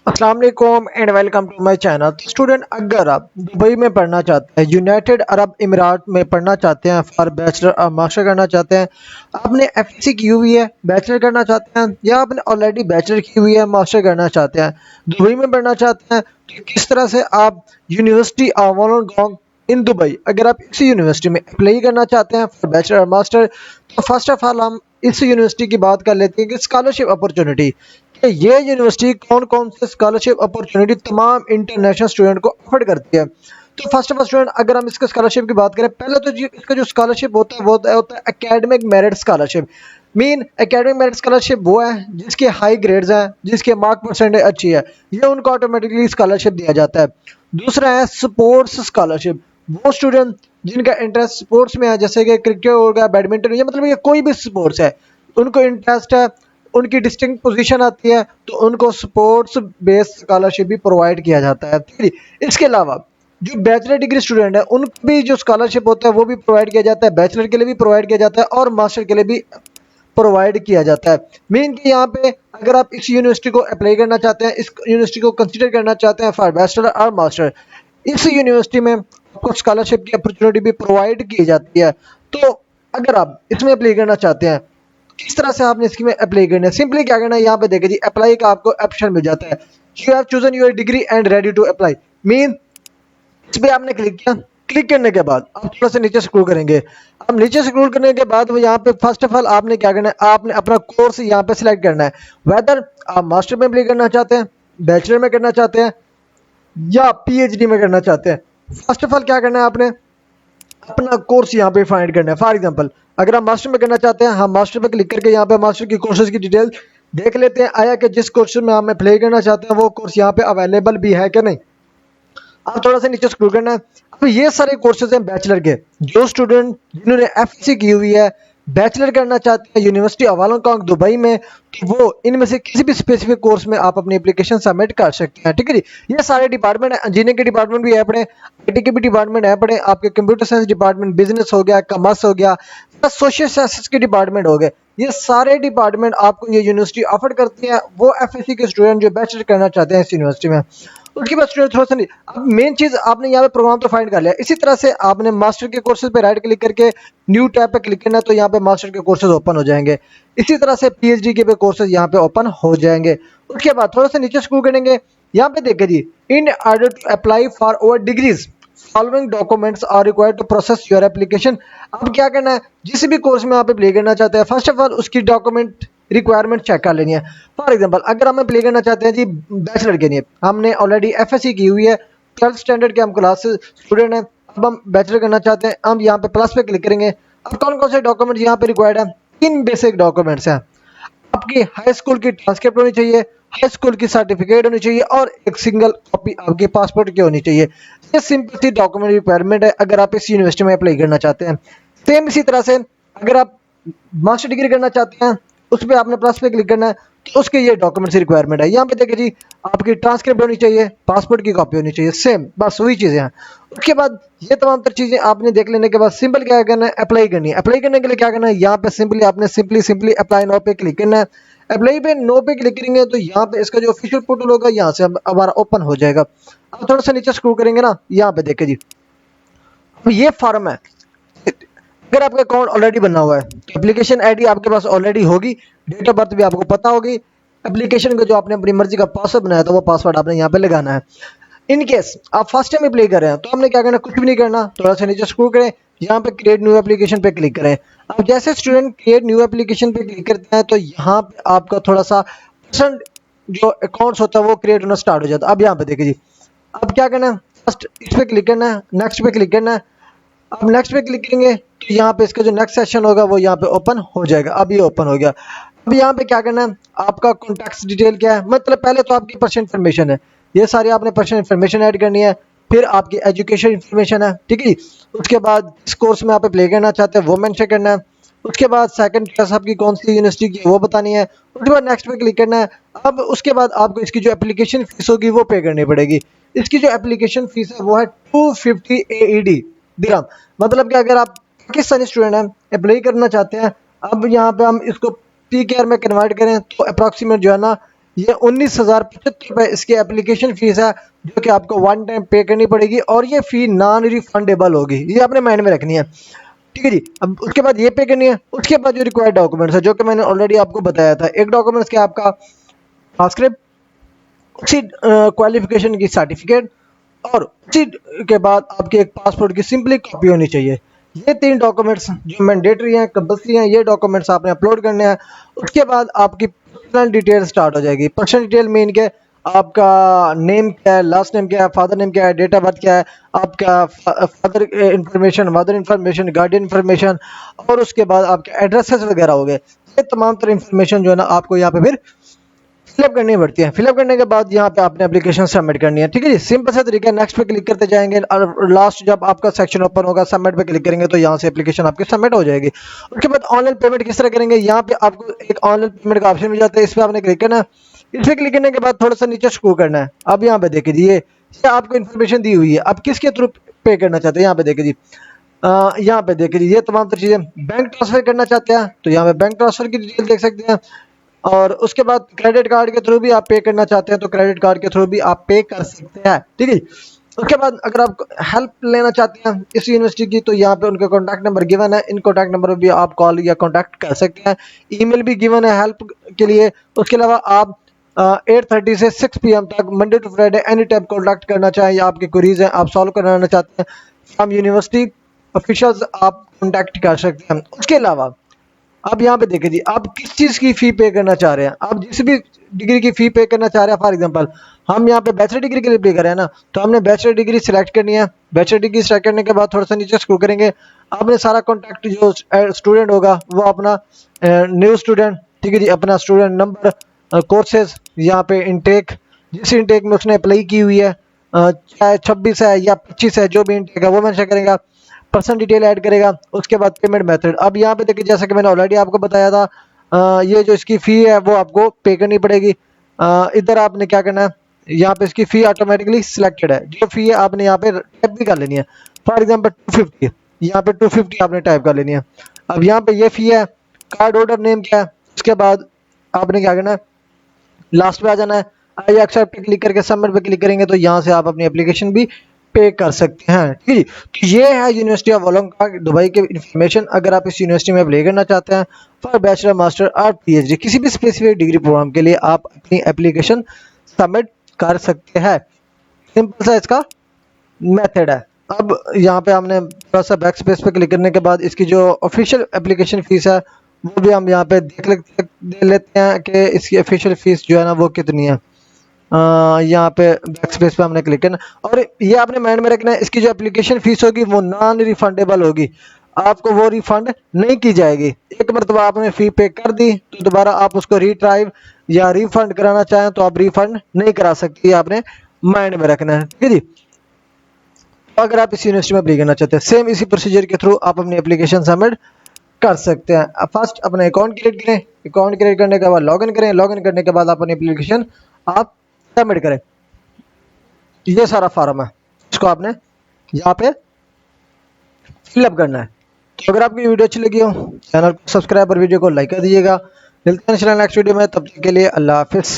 अस्सलाम वालेकुम and welcome to my channel. तो स्टूडेंट, अगर आप दुबई में पढ़ना चाहते हैं, यूनाइटेड अरब इमिरात में पढ़ना चाहते हैं फॉर बैचलर और मास्टर करना चाहते हैं, आपने एफएससी की हुई है, बैचलर करना चाहते हैं, या आपने ऑलरेडी बैचलर की हुई है, मास्टर करना चाहते हैं, दुबई में पढ़ना चाहते हैं, तो किस तरह से आप university of Wollongong in Dubai, अगर आप इसी यूनिवर्सिटी में अप्लाई करना चाहते हैं फॉर बैचलर और मास्टर, तो फर्स्ट ऑफ ऑल हम इस यूनिवर्सिटी की बात कर लेते हैं कि स्कॉलरशिप अपॉर्चुनिटी, कि ये यूनिवर्सिटी कौन कौन से स्कॉलरशिप अपॉर्चुनिटी तमाम इंटरनेशनल स्टूडेंट को ऑफर करती है। तो फर्स्ट ऑफ ऑल स्टूडेंट, अगर हम इसके स्कॉलरशिप की बात करें, पहले तो इसका जो स्कॉलरशिप होता है वो होता है academic merit scholarship. Mean academic merit scholarship वो है जिसके हाई ग्रेड्स हैं, जिसके मार्क परसेंटेज अच्छी है, ये उनको ऑटोमेटिकली स्कॉलरशिप दिया जाता है। दूसरा है स्पोर्ट्स स्कॉलरशिप। वो स्टूडेंट जिनका इंटरेस्ट स्पोर्ट्स में है, जैसे कि क्रिकेट हो गया, बैडमिंटन हो गया, मतलब ये कोई भी स्पोर्ट्स है, उनको इंटरेस्ट है, उनकी डिस्टिंक्ट पोजीशन आती है, तो उनको स्पोर्ट्स बेस्ड स्कॉलरशिप भी प्रोवाइड किया जाता है। ठीक है, इसके अलावा जो बैचलर डिग्री स्टूडेंट है उनको भी जो स्कॉलरशिप होता है वो भी प्रोवाइड किया जाता है, बैचलर के लिए भी प्रोवाइड किया जाता है और मास्टर के लिए भी प्रोवाइड किया जाता है। मीन कि यहाँ पे अगर आप इस यूनिवर्सिटी को अप्लाई करना चाहते हैं, इस यूनिवर्सिटी को कंसिडर करना चाहते हैं फॉर बैचलर और मास्टर, इस यूनिवर्सिटी में आपको स्कॉलरशिप की अपॉर्चुनिटी भी प्रोवाइड की जाती है। तो अगर आप इसमें अप्लाई करना चाहते हैं, किस तरह से आपने इसकी में अप्लाई करना है, सिंपली क्या करना है, यहाँ पे देखिए जी, अप्लाई का आपको ऑप्शन मिल जाता है। You have chosen your degree and ready to apply. Mean इस पे आपने क्लिक किया, क्लिक करने के बाद आप थोड़ा सा नीचे स्क्रॉल करेंगे। अब नीचे स्क्रॉल करने के बाद वो यहाँ पे फर्स्ट ऑफ ऑल आपने क्या करना है, आपने अपना कोर्स यहाँ पे सिलेक्ट करना है, वेदर आप मास्टर में अप्लाई करना चाहते हैं, बैचलर में करना चाहते हैं, या पीएचडी में करना चाहते हैं। फर्स्ट ऑफ ऑल क्या करना है, आपने अपना कोर्स यहाँ पे फाइंड करना है। फॉर एग्जांपल, अगर आप मास्टर में करना चाहते हैं, हम मास्टर पे क्लिक करके यहाँ पे मास्टर की कोर्सेज की डिटेल देख लेते हैं, आया कि जिस कोर्स में हम अप्लाई करना चाहते हैं वो कोर्स यहाँ पे अवेलेबल भी है कि नहीं। आप थोड़ा सा नीचे स्क्रॉल करना है। अब ये सारे कोर्सेज हैं बैचलर के। जो स्टूडेंट जिन्होंने एफसी की हुई है, बैचलर करना चाहते हैं यूनिवर्सिटी ऑफ वोलोंगोंग दुबई में, तो वो इनमें से किसी भी स्पेसिफिक कोर्स में आप अपनी एप्लीकेशन सबमिट कर सकते हैं। ठीक है जी, ये सारे डिपार्टमेंट है, इंजीनियरिंग के डिपार्टमेंट भी है पढ़े, आईटी के भी डिपार्टमेंट है पढ़े, आपके कंप्यूटर साइंस डिपार्टमेंट, बिजनेस हो गया, कॉमर्स हो गया, सोशल साइंसेस के डिपार्टमेंट हो गए, ये सारे डिपार्टमेंट आपको ये यूनिवर्सिटी ऑफर करती है वो एफएससी के स्टूडेंट जो बैचलर करना चाहते हैं इस यूनिवर्सिटी में। उसके बाद स्टूडेंट थोड़ा सा नहीं, अब मेन चीज आपने यहाँ पे प्रोग्राम तो फाइंड कर लिया, इसी तरह से आपने मास्टर के कोर्सेज पे राइट क्लिक करके न्यू टैब पे क्लिक करना है, तो यहाँ पे मास्टर के कोर्सेज ओपन हो जाएंगे। इसी तरह से पीएचडी के पे कोर्सेज यहाँ पे ओपन हो जाएंगे। उसके बाद थोड़ा सा नीचे स्क्रॉल करेंगे, यहाँ पे देखिए जी, in order to apply for over degrees following documents are required to process your application. अब क्या करना है, जिस भी कोर्स में आप अप्लाई करना चाहते हैं, फर्स्ट ऑफ ऑल उसकी डॉक्यूमेंट रिक्वायरमेंट चेक कर लेनी है। फॉर एग्जांपल, अगर हम अप्लाई करना चाहते हैं जी बैचलर के लिए, हमने ऑलरेडी एफएससी की हुई है, 12th स्टैंडर्ड के हम क्लास स्टूडेंट हैं, अब हम बैचलर करना चाहते हैं, हम यहाँ पे प्लस पे क्लिक करेंगे। अब कौन कौन से डॉक्यूमेंट यहाँ पे रिक्वायर्ड है, 3 बेसिक डॉक्यूमेंट्स हैं। आपकी हाई स्कूल की ट्रांसक्रिप्ट होनी चाहिए, हाई स्कूल की सर्टिफिकेट होनी चाहिए, और एक सिंगल कॉपी आपके पासपोर्ट की होनी चाहिए। ये सिंपल सी डॉक्यूमेंट रिक्वायरमेंट है अगर आप इस यूनिवर्सिटी में अप्लाई करना चाहते हैं। सेम इसी तरह से अगर आप मास्टर डिग्री करना चाहते हैं, उस पर आपने प्लस पे क्लिक करना है, तो उसके ये डॉक्यूमेंट्स रिक्वायरमेंट है। यहाँ पे देखिए जी, आपकी ट्रांसक्रिप्ट होनी चाहिए, पासपोर्ट की कॉपी होनी चाहिए, सेम बस वही चीज़ें हैं। उसके बाद ये तमाम तर चीज़ें आपने देख लेने के बाद सिंपल क्या करना है, अप्लाई करनी है। अप्लाई करने के लिए क्या करना है, यहाँ पे सिंपली आपने सिंपली अप्लाई नाउ पे क्लिक करना है। अप्लाई पे नो पे क्लिक करेंगे तो यहाँ पे इसका जो ऑफिशियल पोर्टल होगा यहाँ से हमारा ओपन हो जाएगा। अब थोड़ा सा नीचे स्क्रॉल करेंगे ना, यहाँ पे देखिए जी, अब ये फॉर्म है। अगर आपका अकाउंट ऑलरेडी बना हुआ है, एप्लीकेशन आईडी आपके पास ऑलरेडी होगी, डेट ऑफ बर्थ भी आपको पता होगी, एप्लीकेशन को जो आपने अपनी मर्जी का पासवर्ड बनाया था वो पासवर्ड आपने यहाँ पे लगाना है। इन केस आप फर्स्ट टाइम अप्लाई कर रहे हैं तो हमने क्या करना, कुछ भी नहीं करना, थोड़ा सा नीचे स्क्रॉल करें, यहाँ पे क्रिएट न्यू एप्लीकेशन पे क्लिक करें। अब जैसे स्टूडेंट क्रिएट न्यू एप्लीकेशन पे क्लिक करते हैं तो यहाँ पे आपका थोड़ा सा पर्सन जो अकाउंट्स होता है वो क्रिएट होना स्टार्ट हो जाता है। अब यहाँ पे देखिए जी, अब क्या करना है, फर्स्ट इस पे क्लिक करना है, नेक्स्ट पे क्लिक करना है। अब नेक्स्ट पे क्लिक करेंगे तो यहाँ पे इसका जो नेक्स्ट सेशन होगा वो यहाँ पे ओपन हो जाएगा। अब ये ओपन हो गया। अब यहाँ पे क्या करना है, आपका कॉन्टैक्ट डिटेल क्या है, मतलब पहले तो आपकी पर्सनल इन्फॉर्मेशन है, ये सारी आपने पर्सनल इन्फॉर्मेशन ऐड करनी है। फिर आपकी एजुकेशन इन्फॉर्मेशन है, ठीक है। उसके बाद इस कोर्स में आप अप्लाई करना चाहते हैं वो मेंशन करना है। उसके बाद सेकंड क्लास आपकी कौन सी यूनिवर्सिटी की है वो बतानी है। उसके बाद नेक्स्ट पे क्लिक करना है। अब उसके बाद आपको इसकी जो एप्लीकेशन फीस होगी वो पे करनी पड़ेगी। इसकी जो एप्लीकेशन फीस है वो है 250 AED दिरहम। मतलब कि अगर आप पाकिस्तानी स्टूडेंट हैं, अप्लाई करना चाहते हैं, अब यहाँ पे हम इसको पी के आर में कन्वर्ट करें तो अप्रॉक्सीमेट जो है ना ये 19,075 रुपये इसकी एप्लीकेशन फ़ीस है, जो कि आपको वन टाइम पे करनी पड़ेगी और ये फ़ी नॉन रिफंडेबल होगी। ये आपने माइंड में रखनी है, ठीक है जी। अब उसके बाद ये पे करनी है। उसके बाद जो रिक्वायर्ड डॉक्यूमेंट्स है, जो कि मैंने ऑलरेडी आपको बताया था, एक डॉक्यूमेंट्स क्या आपका ट्रांसक्रिप्ट, उसी क्वालिफिकेशन की सर्टिफिकेट, और उसी के बाद आपके एक पासपोर्ट की सिंपली कॉपी होनी चाहिए। ये 3 डॉक्यूमेंट्स जो मैंडेटरी हैं, कंपल्सरी हैं, ये डॉक्यूमेंट्स आपने अपलोड करने हैं। उसके बाद आपकी पर्सनल डिटेल स्टार्ट हो जाएगी। पर्सनल डिटेल मीन के आपका नेम क्या है, लास्ट नेम क्या है, फादर नेम क्या है, डेट ऑफ बर्थ क्या है, आपका father information, mother information, guardian information, और उसके बाद आपके एड्रेसेस वगैरह हो गए। ये तमाम तरह इंफॉर्मेशन जो है ना आपको यहाँ पे फिर फिलअप करनी पड़ती है। फिलअप करने के बाद यहाँ पे आपने एप्लीकेशन सबमिट करनी है, ठीक है जी। सिंपल सा तरीका है, नेक्स्ट पे क्लिक करते जाएंगे और लास्ट जब आपका सेक्शन ओपन होगा सबमिट पे क्लिक करेंगे तो यहाँ से एप्लीकेशन आपकी सबमिट हो जाएगी। उसके बाद ऑनलाइन पेमेंट किस तरह करेंगे, यहाँ पे आपको एक ऑनलाइन पेमेंट का ऑप्शन मिल जाता है, इस पर आपने क्लिक करना है। इस पर क्लिक करने के बाद थोड़ा सा नीचे स्क्रॉल करना है। अब यहाँ पे देखिए जी, ये आपको इन्फॉर्मेशन दी हुई है, आप किसके थ्रू पे करना चाहते हैं, यहाँ पे देखिए जी। यहाँ पे देखिए जी, ये तमाम तरह चीज़ें। बैंक ट्रांसफर करना चाहते हैं तो यहाँ पे बैंक ट्रांसफर की डिटेल देख सकते हैं, और उसके बाद क्रेडिट कार्ड के थ्रू भी आप पे करना चाहते हैं तो क्रेडिट कार्ड के थ्रू भी आप पे कर सकते हैं, ठीक है। उसके बाद अगर आप हेल्प लेना चाहते हैं इस यूनिवर्सिटी की तो यहाँ पे उनका कॉन्टैक्ट नंबर गिवन है, इन कॉन्टैक्ट नंबर पर भी आप कॉल या कॉन्टैक्ट कर सकते हैं। ईमेल भी गिवन है हेल्प के लिए। उसके अलावा आप 8:30 से 6 PM तक Monday to Friday any time contact करना चाहें, या आपके क्वेरीज हैं आप सॉल्व कराना चाहते हैं, फ्रॉम यूनिवर्सिटी ऑफिशियल्स आप कॉन्टैक्ट कर सकते हैं। उसके अलावा अब यहाँ पे देखिए जी, आप किस चीज़ की फ़ी पे करना चाह रहे हैं, आप जिस भी डिग्री की फ़ी पे करना चाह रहे हैं। फॉर एग्जांपल हम यहाँ पे बैचलर डिग्री के लिए पे कर रहे हैं ना, तो हमने बैचलर डिग्री सिलेक्ट करनी है। बैचलर डिग्री सेलेक्ट करने के बाद थोड़ा सा नीचे स्क्रॉल करेंगे, आपने सारा कॉन्टैक्ट जो स्टूडेंट होगा वो अपना न्यू स्टूडेंट, ठीक है जी, अपना स्टूडेंट नंबर, कोर्सेज, यहाँ पे इनटेक, जिस इनटेक में उसने अप्लाई की हुई है, चाहे 26 है या 25 है, जो भी इनटेक है वो मेंशन करेगा, पर्सन डिटेल ऐड करेगा। उसके बाद पेमेंट मेथड, अब यहाँ पे देखिए जैसा कि मैंने ऑलरेडी आपको बताया था, ये जो इसकी फ़ी है वो आपको पे करनी पड़ेगी। इधर आपने क्या करना है, यहाँ पे इसकी फ़ी ऑटोमेटिकली सिलेक्टेड है, जो फ़ी है आपने यहाँ पे टाइप भी कर लेनी है। फॉर एग्जाम्पल 250, यहाँ पे 250 आपने टाइप कर लेनी है। अब यहाँ पे ये फ़ी है, कार्ड होल्डर नेम क्या है, उसके बाद आपने क्या करना है, लास्ट पे आ जाना है, आई एक्सेप्ट पे क्लिक करके सबमिट पे क्लिक करेंगे तो यहाँ से आप अपनी एप्लीकेशन भी पे कर सकते हैं, ठीक है जी। तो ये है यूनिवर्सिटी ऑफ वोलोंगोंग दुबई के इन्फॉर्मेशन। अगर आप इस यूनिवर्सिटी में अप्लाई करना चाहते हैं फॉर बैचलर, मास्टर और PhD किसी भी स्पेसिफिक डिग्री प्रोग्राम के लिए, आप अपनी एप्लीकेशन सबमिट कर सकते हैं। सिंपल सा इसका मेथड है। अब यहाँ पे हमने थोड़ा सा बैक स्पेस पे क्लिक करने के बाद इसकी जो ऑफिशियल एप्लीकेशन फ़ीस है वो भी हम यहाँ पे देख लेते हैं कि इसकी ऑफिशियल फ़ीस जो है ना वो कितनी है। यहाँ पे बैक स्पेस पे हमने क्लिक करना, और ये आपने माइंड में रखना है, इसकी जो एप्लीकेशन फ़ीस होगी वो नॉन रिफंडेबल होगी, आपको वो रिफंड नहीं की जाएगी। एक मरतबा आपने फ़ी पे कर दी तो दोबारा आप उसको रिट्राइव या रिफंड कराना चाहें तो आप रिफंड नहीं करा सकती, आपने माइंड में रखना है, ठीक है जी। अगर आप इस यूनिवर्सिटी में अप्लाई करना चाहते हैं सेम इसी प्रोसीजर के थ्रू आप अपनी एप्लीकेशन सबमिट कर सकते हैं। अब फर्स्ट अपना अकाउंट क्रिएट करें, अकाउंट क्रिएट करने के बाद लॉगिन करें, लॉगिन करने के बाद अपनी एप्लीकेशन आप सबमिट करें। ये सारा फॉर्म है, इसको आपने यहाँ पे फिलअप करना है। तो अगर आपकी वीडियो अच्छी लगी हो चैनल को सब्सक्राइब और वीडियो को लाइक कर दीजिएगा। मिलते हैं नेक्स्ट वीडियो में, तब तक के लिए अल्लाह हाफिज़।